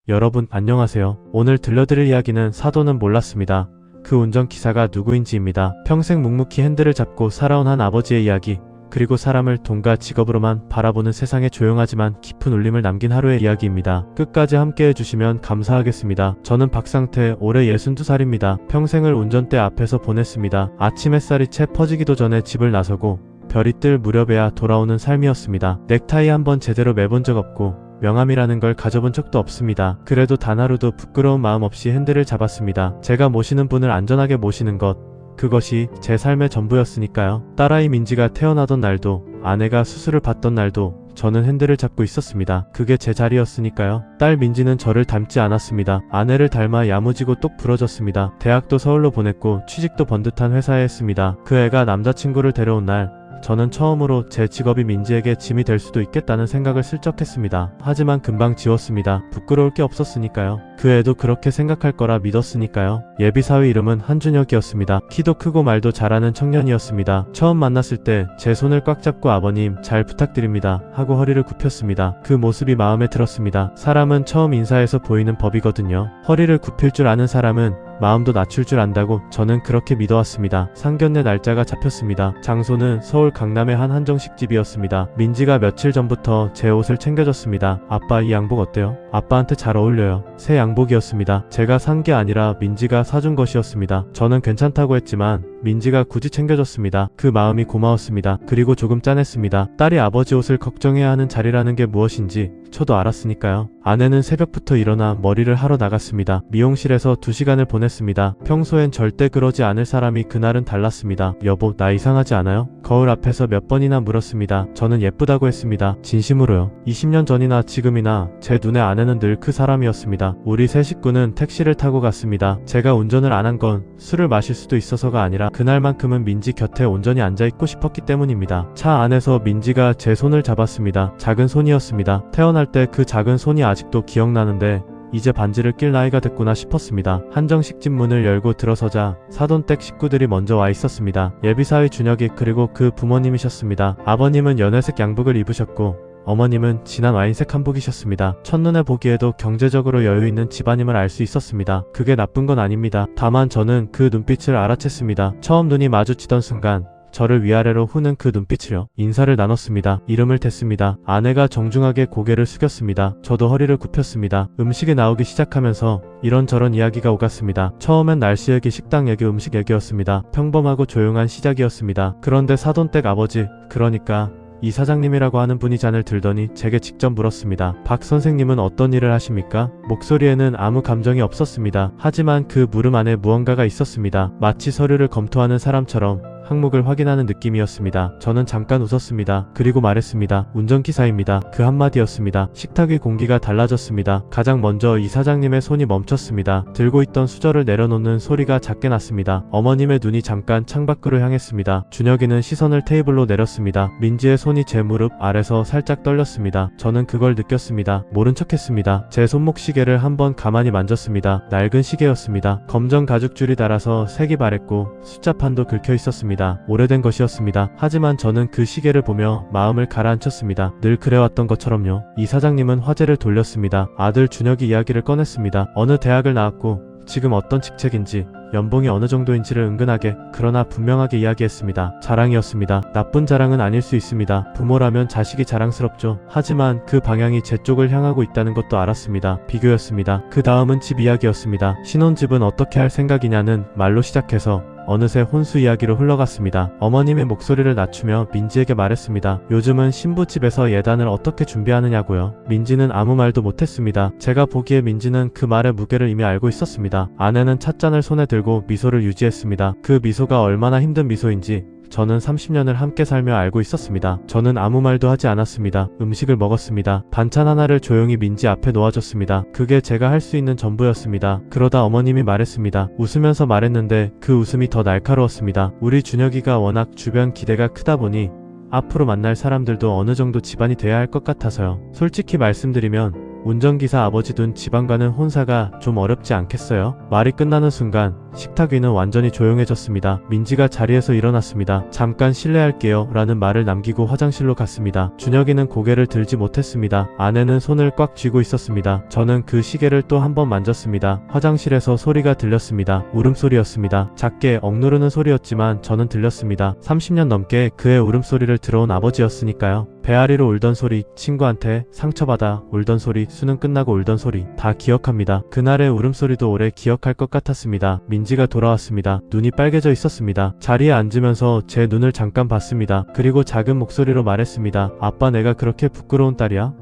여러분 안녕하세요. 오늘 들려드릴 이야기는 사도는 몰랐습니다. 그 운전기사가 누구인지입니다. 평생 묵묵히 핸들을 잡고 살아온 한 아버지의 이야기, 그리고 사람을 돈과 직업으로만 바라보는 세상에 조용하지만 깊은 울림을 남긴 하루의 이야기입니다. 끝까지 함께 해주시면 감사하겠습니다. 저는 박상태, 올해 62살입니다. 평생을 운전대 앞에서 보냈습니다. 아침 햇살이 채 퍼지기도 전에 집을 나서고 별이 뜰 무렵에야 돌아오는 삶이었습니다. 넥타이 한번 제대로 매본 적 없고 명함이라는 걸 가져본 적도 없습니다. 그래도 단 하루도 부끄러운 마음 없이 핸들을 잡았습니다. 제가 모시는 분을 안전하게 모시는 것, 그것이 제 삶의 전부였으니까요. 딸아이 민지가 태어나던 날도, 아내가 수술을 받던 날도 저는 핸들을 잡고 있었습니다. 그게 제 자리였으니까요. 딸 민지는 저를 닮지 않았습니다. 아내를 닮아 야무지고 똑 부러졌습니다. 대학도 서울로 보냈고 취직도 번듯한 회사에 했습니다. 그 애가 남자친구를 데려온 날, 저는 처음으로 제 직업이 민지에게 짐이 될 수도 있겠다는 생각을 슬쩍 했습니다. 하지만 금방 지웠습니다. 부끄러울 게 없었으니까요. 그 애도 그렇게 생각할 거라 믿었으니까요. 예비사위 이름은 한준혁이었습니다. 키도 크고 말도 잘하는 청년이었습니다. 처음 만났을 때 제 손을 꽉 잡고 아버님 잘 부탁드립니다 하고 허리를 굽혔습니다. 그 모습이 마음에 들었습니다. 사람은 처음 인사해서 보이는 법이거든요. 허리를 굽힐 줄 아는 사람은 마음도 낮출 줄 안다고 저는 그렇게 믿어왔습니다. 상견례 날짜가 잡혔습니다. 장소는 서울 강남의 한 한정식집이었습니다. 민지가 며칠 전부터 제 옷을 챙겨줬습니다. 아빠 이 양복 어때요? 아빠한테 잘 어울려요. 새 양복이었습니다. 제가 산 게 아니라 민지가 사준 것이었습니다. 저는 괜찮다고 했지만 민지가 굳이 챙겨줬습니다. 그 마음이 고마웠습니다. 그리고 조금 짠했습니다. 딸이 아버지 옷을 걱정해야 하는 자리라는 게 무엇인지 저도 알았으니까요. 아내는 새벽부터 일어나 머리를 하러 나갔습니다. 미용실에서 2시간을 보냈습니다. 평소엔 절대 그러지 않을 사람이 그날은 달랐습니다. 여보, 나 이상하지 않아요? 거울 앞에서 몇 번이나 물었습니다. 저는 예쁘다고 했습니다. 진심으로요. 20년 전이나 지금이나 제 눈에 아내는 늘 그 사람이었습니다. 우리 세 식구는 택시를 타고 갔습니다. 제가 운전을 안 한 건 술을 마실 수도 있어서가 아니라 그날만큼은 민지 곁에 온전히 앉아있고 싶었기 때문입니다. 차 안에서 민지가 제 손을 잡았습니다. 작은 손이었습니다. 태어날 때 그 작은 손이 아직도 기억나는데 이제 반지를 낄 나이가 됐구나 싶었습니다. 한정식집 문을 열고 들어서자 사돈댁 식구들이 먼저 와 있었습니다. 예비사위 준혁이 그리고 그 부모님이셨습니다. 아버님은 연회색 양복을 입으셨고 어머님은 진한 와인색 한복이셨습니다. 첫눈에 보기에도 경제적으로 여유있는 집안임을 알 수 있었습니다. 그게 나쁜 건 아닙니다. 다만 저는 그 눈빛을 알아챘습니다. 처음 눈이 마주치던 순간 저를 위아래로 후는 그 눈빛을요. 인사를 나눴습니다. 이름을 댔습니다. 아내가 정중하게 고개를 숙였습니다. 저도 허리를 굽혔습니다. 음식이 나오기 시작하면서 이런저런 이야기가 오갔습니다. 처음엔 날씨 얘기, 식당 얘기, 음식 얘기였습니다. 평범하고 조용한 시작이었습니다. 그런데 사돈댁 아버지, 그러니까 이 사장님이라고 하는 분이 잔을 들더니 제게 직접 물었습니다. 박 선생님은 어떤 일을 하십니까? 목소리에는 아무 감정이 없었습니다. 하지만 그 물음 안에 무언가가 있었습니다. 마치 서류를 검토하는 사람처럼 항목을 확인하는 느낌이었습니다. 저는 잠깐 웃었습니다. 그리고 말했습니다. 운전기사입니다. 그 한마디였습니다. 식탁 위 공기가 달라졌습니다. 가장 먼저 이 사장님의 손이 멈췄습니다. 들고 있던 수저를 내려놓는 소리가 작게 났습니다. 어머님의 눈이 잠깐 창밖으로 향했습니다. 준혁이는 시선을 테이블로 내렸습니다. 민지의 손이 제 무릎 아래서 살짝 떨렸습니다. 저는 그걸 느꼈습니다. 모른 척했습니다. 제 손목 시계를 한번 가만히 만졌습니다. 낡은 시계였습니다. 검정 가죽줄이 달아서 색이 바랬고 숫자판도 긁혀 있었습니다. 오래된 것이었습니다. 하지만 저는 그 시계를 보며 마음을 가라앉혔습니다. 늘 그래왔던 것처럼요. 이 사장님은 화제를 돌렸습니다. 아들 준혁이 이야기를 꺼냈습니다. 어느 대학을 나왔고 지금 어떤 직책인지, 연봉이 어느 정도인지를 은근하게 그러나 분명하게 이야기했습니다. 자랑이었습니다. 나쁜 자랑은 아닐 수 있습니다. 부모라면 자식이 자랑스럽죠. 하지만 그 방향이 제 쪽을 향하고 있다는 것도 알았습니다. 비교였습니다. 그 다음은 집 이야기였습니다. 신혼집은 어떻게 할 생각이냐는 말로 시작해서 어느새 혼수 이야기로 흘러갔습니다. 어머님의 목소리를 낮추며 민지에게 말했습니다. 요즘은 신부집에서 예단을 어떻게 준비하느냐고요. 민지는 아무 말도 못했습니다. 제가 보기에 민지는 그 말의 무게를 이미 알고 있었습니다. 아내는 찻잔을 손에 들고 미소를 유지했습니다. 그 미소가 얼마나 힘든 미소인지 저는 30년을 함께 살며 알고 있었습니다. 저는 아무 말도 하지 않았습니다. 음식을 먹었습니다. 반찬 하나를 조용히 민지 앞에 놓아줬습니다. 그게 제가 할 수 있는 전부였습니다. 그러다 어머님이 말했습니다. 웃으면서 말했는데 그 웃음이 더 날카로웠습니다. 우리 준혁이가 워낙 주변 기대가 크다 보니 앞으로 만날 사람들도 어느 정도 집안이 돼야 할 것 같아서요. 솔직히 말씀드리면 운전기사 아버지 둔 집안 가는 혼사가 좀 어렵지 않겠어요? 말이 끝나는 순간 식탁 위는 완전히 조용해졌습니다. 민지가 자리에서 일어났습니다. 잠깐 실례할게요 라는 말을 남기고 화장실로 갔습니다. 준혁이는 고개를 들지 못했습니다. 아내는 손을 꽉 쥐고 있었습니다. 저는 그 시계를 또 한 번 만졌습니다. 화장실에서 소리가 들렸습니다. 울음소리였습니다. 작게 억누르는 소리였지만 저는 들렸습니다. 30년 넘게 그의 울음소리를 들어온 아버지였으니까요. 배앓이로 울던 소리, 친구한테 상처받아 울던 소리, 수능 끝나고 울던 소리 다 기억합니다. 그날의 울음소리도 오래 기억할 것 같았습니다. 민지가 돌아왔습니다. 눈이 빨개져 있었습니다. 자리에 앉으면서 제 눈을 잠깐 봤습니다. 그리고 작은 목소리로 말했습니다. 아빠, 내가 그렇게 부끄러운 딸이야?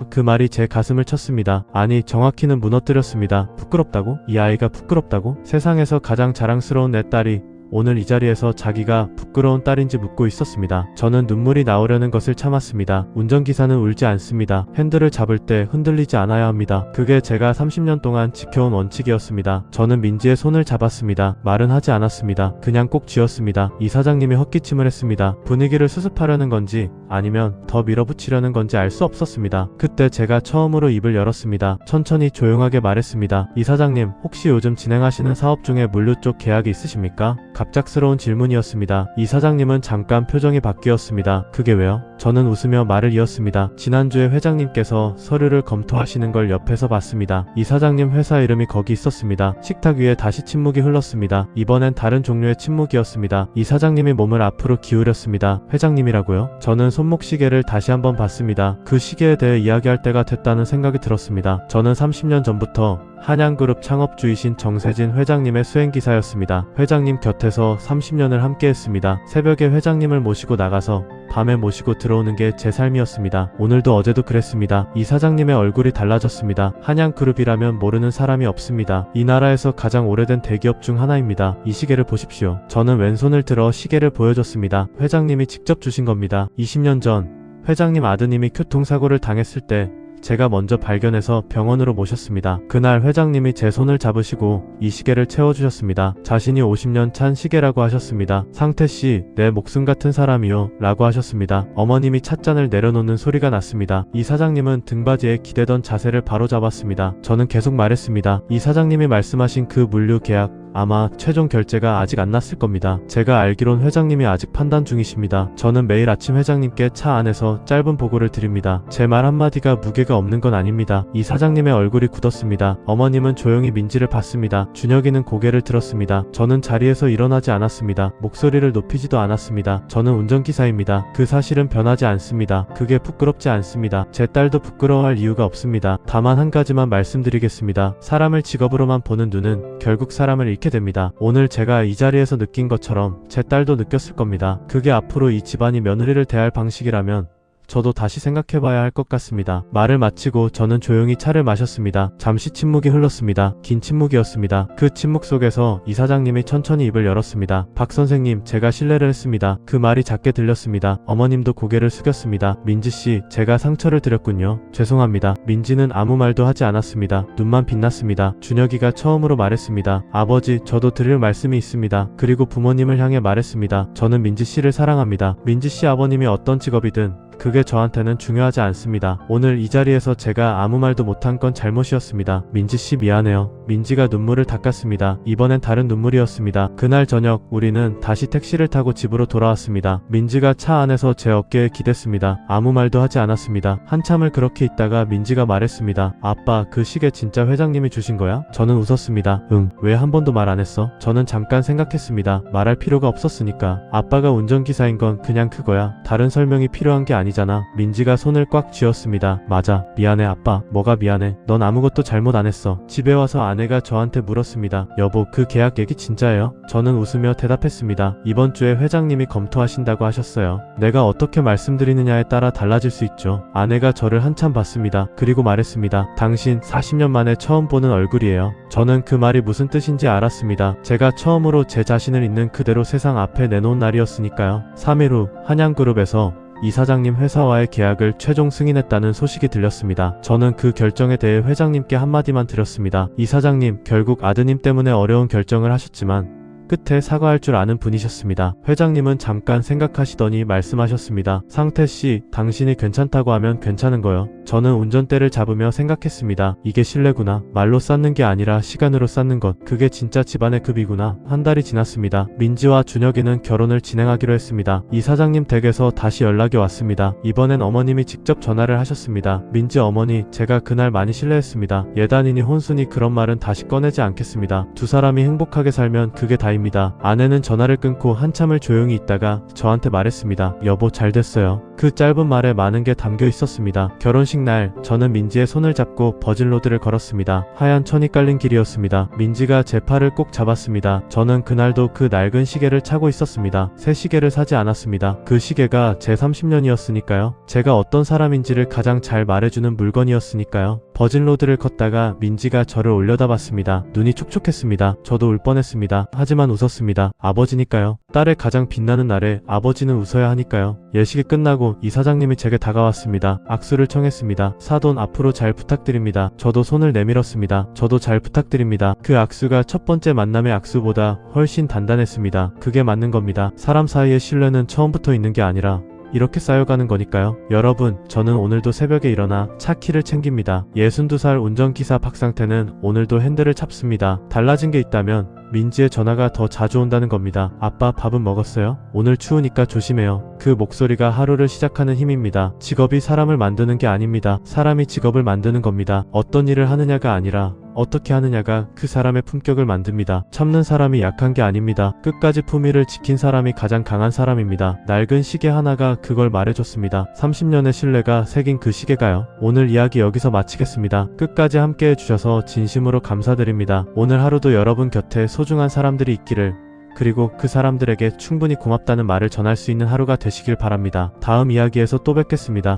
그 말이 제 가슴을 쳤습니다. 아니, 정확히는 무너뜨렸습니다. 부끄럽다고? 이 아이가 부끄럽다고? 세상에서 가장 자랑스러운 내 딸이 오늘 이 자리에서 자기가 부끄러운 딸인지 묻고 있었습니다. 저는 눈물이 나오려는 것을 참았습니다. 운전기사는 울지 않습니다. 핸들을 잡을 때 흔들리지 않아야 합니다. 그게 제가 30년 동안 지켜온 원칙이었습니다. 저는 민지의 손을 잡았습니다. 말은 하지 않았습니다. 그냥 꼭 쥐었습니다. 이사장님이 헛기침을 했습니다. 분위기를 수습하려는 건지 아니면 더 밀어붙이려는 건지 알 수 없었습니다. 그때 제가 처음으로 입을 열었습니다. 천천히 조용하게 말했습니다. 이사장님, 혹시 요즘 진행하시는 사업 중에 물류 쪽 계약이 있으십니까? 갑작스러운 질문이었습니다. 이사장님은 잠깐 표정이 바뀌었습니다. 그게 왜요? 저는 웃으며 말을 이었습니다. 지난주에 회장님께서 서류를 검토하시는 걸 옆에서 봤습니다. 이사장님 회사 이름이 거기 있었습니다. 식탁 위에 다시 침묵이 흘렀습니다. 이번엔 다른 종류의 침묵이었습니다. 이사장님이 몸을 앞으로 기울였습니다. 회장님이라고요? 저는 손목 시계를 다시 한번 봤습니다. 그 시계에 대해 이야기할 때가 됐다는 생각이 들었습니다. 저는 30년 전부터 한양그룹 창업주이신 정세진 회장님의 수행기사였습니다. 회장님 곁에서 30년을 함께했습니다. 새벽에 회장님을 모시고 나가서 밤에 모시고 들어오는 게 제 삶이었습니다. 오늘도 어제도 그랬습니다. 이 사장님의 얼굴이 달라졌습니다. 한양그룹이라면 모르는 사람이 없습니다. 이 나라에서 가장 오래된 대기업 중 하나입니다. 이 시계를 보십시오. 저는 왼손을 들어 시계를 보여줬습니다. 회장님이 직접 주신 겁니다. 20년 전 회장님 아드님이 교통사고를 당했을 때 제가 먼저 발견해서 병원으로 모셨습니다. 그날 회장님이 제 손을 잡으시고 이 시계를 채워주셨습니다. 자신이 50년 찬 시계라고 하셨습니다. 상태씨, 내 목숨 같은 사람이요 라고 하셨습니다. 어머님이 찻잔을 내려놓는 소리가 났습니다. 이 사장님은 등받이에 기대던 자세를 바로 잡았습니다. 저는 계속 말했습니다. 이 사장님이 말씀하신 그 물류 계약 아마 최종 결제가 아직 안 났을 겁니다. 제가 알기론 회장님이 아직 판단 중이십니다. 저는 매일 아침 회장님께 차 안에서 짧은 보고를 드립니다. 제 말 한마디가 무게가 없는 건 아닙니다. 이 사장님의 얼굴이 굳었습니다. 어머님은 조용히 민지를 봤습니다. 준혁이는 고개를 들었습니다. 저는 자리에서 일어나지 않았습니다. 목소리를 높이지도 않았습니다. 저는 운전기사입니다. 그 사실은 변하지 않습니다. 그게 부끄럽지 않습니다. 제 딸도 부끄러워할 이유가 없습니다. 다만 한 가지만 말씀드리겠습니다. 사람을 직업으로만 보는 눈은 결국 사람을 잃게 됩니다. 오늘 제가 이 자리에서 느낀 것처럼 제 딸도 느꼈을 겁니다. 그게 앞으로 이 집안이 며느리를 대할 방식이라면 저도 다시 생각해봐야 할 것 같습니다. 말을 마치고 저는 조용히 차를 마셨습니다. 잠시 침묵이 흘렀습니다. 긴 침묵이었습니다. 그 침묵 속에서 이 사장님이 천천히 입을 열었습니다. 박 선생님, 제가 실례를 했습니다. 그 말이 작게 들렸습니다. 어머님도 고개를 숙였습니다. 민지씨, 제가 상처를 드렸군요. 죄송합니다. 민지는 아무 말도 하지 않았습니다. 눈만 빛났습니다. 준혁이가 처음으로 말했습니다. 아버지, 저도 드릴 말씀이 있습니다. 그리고 부모님을 향해 말했습니다. 저는 민지씨를 사랑합니다. 민지씨 아버님이 어떤 직업이든 그게 저한테는 중요하지 않습니다. 오늘 이 자리에서 제가 아무 말도 못한 건 잘못이었습니다. 민지씨 미안해요. 민지가 눈물을 닦았습니다. 이번엔 다른 눈물이었습니다. 그날 저녁 우리는 다시 택시를 타고 집으로 돌아왔습니다. 민지가 차 안에서 제 어깨에 기댔습니다. 아무 말도 하지 않았습니다. 한참을 그렇게 있다가 민지가 말했습니다. 아빠, 그 시계 진짜 회장님이 주신 거야? 저는 웃었습니다. 응. 왜 한 번도 말 안 했어? 저는 잠깐 생각했습니다. 말할 필요가 없었으니까. 아빠가 운전기사인 건 그냥 그거야. 다른 설명이 필요한 게 아니잖아. 민지가 손을 꽉 쥐었습니다. 맞아. 미안해 아빠. 뭐가 미안해. 넌 아무것도 잘못 안 했어. 집에 와서 아내가 저한테 물었습니다. 여보, 그 계약 얘기 진짜예요? 저는 웃으며 대답했습니다. 이번 주에 회장님이 검토하신다고 하셨어요. 내가 어떻게 말씀드리느냐에 따라 달라질 수 있죠. 아내가 저를 한참 봤습니다. 그리고 말했습니다. 당신 40년 만에 처음 보는 얼굴이에요. 저는 그 말이 무슨 뜻인지 알았습니다. 제가 처음으로 제 자신을 있는 그대로 세상 앞에 내놓은 날이었으니까요. 3일 후 한양그룹에서 이 사장님 회사와의 계약을 최종 승인했다는 소식이 들렸습니다. 저는 그 결정에 대해 회장님께 한마디만 드렸습니다. 이 사장님, 결국 아드님 때문에 어려운 결정을 하셨지만 끝에 사과할 줄 아는 분이셨습니다. 회장님은 잠깐 생각하시더니 말씀하셨습니다. 상태씨, 당신이 괜찮다고 하면 괜찮은 거요. 저는 운전대를 잡으며 생각했습니다. 이게 신뢰구나. 말로 쌓는 게 아니라 시간으로 쌓는 것. 그게 진짜 집안의 급이구나. 한 달이 지났습니다. 민지와 준혁이는 결혼을 진행하기로 했습니다. 이사장님 댁에서 다시 연락이 왔습니다. 이번엔 어머님이 직접 전화를 하셨습니다. 민지 어머니, 제가 그날 많이 실례했습니다. 예단이니 혼수니 그런 말은 다시 꺼내지 않겠습니다. 두 사람이 행복하게 살면 그게 다입니다. 아내는 전화를 끊고 한참을 조용히 있다가 저한테 말했습니다. 여보, 잘 됐어요. 그 짧은 말에 많은 게 담겨 있었습니다. 결혼식 날 저는 민지의 손을 잡고 버진로드를 걸었습니다. 하얀 천이 깔린 길이었습니다. 민지가 제 팔을 꼭 잡았습니다. 저는 그날도 그 낡은 시계를 차고 있었습니다. 새 시계를 사지 않았습니다. 그 시계가 제 30년이었으니까요. 제가 어떤 사람인지를 가장 잘 말해주는 물건이었으니까요. 버진로드를 걷다가 민지가 저를 올려다봤습니다. 눈이 촉촉했습니다. 저도 울 뻔했습니다. 하지만 웃었습니다. 아버지니까요. 딸의 가장 빛나는 날에 아버지는 웃어야 하니까요. 예식이 끝나고 이사장님이 제게 다가왔습니다. 악수를 청했습니다. 사돈, 앞으로 잘 부탁드립니다. 저도 손을 내밀었습니다. 저도 잘 부탁드립니다. 그 악수가 첫 번째 만남의 악수보다 훨씬 단단했습니다. 그게 맞는 겁니다. 사람 사이의 신뢰는 처음부터 있는 게 아니라 이렇게 쌓여가는 거니까요. 여러분, 저는 오늘도 새벽에 일어나 차 키를 챙깁니다. 62살 운전기사 박상태는 오늘도 핸들을 잡습니다. 달라진 게 있다면 민지의 전화가 더 자주 온다는 겁니다. 아빠, 밥은 먹었어요? 오늘 추우니까 조심해요. 그 목소리가 하루를 시작하는 힘입니다. 직업이 사람을 만드는 게 아닙니다. 사람이 직업을 만드는 겁니다. 어떤 일을 하느냐가 아니라 어떻게 하느냐가 그 사람의 품격을 만듭니다. 참는 사람이 약한 게 아닙니다. 끝까지 품위를 지킨 사람이 가장 강한 사람입니다. 낡은 시계 하나가 그걸 말해줬습니다. 30년의 신뢰가 새긴 그 시계가요. 오늘 이야기 여기서 마치겠습니다. 끝까지 함께 해주셔서 진심으로 감사드립니다. 오늘 하루도 여러분 곁에 소중한 사람들이 있기를, 그리고 그 사람들에게 충분히 고맙다는 말을 전할 수 있는 하루가 되시길 바랍니다. 다음 이야기에서 또 뵙겠습니다.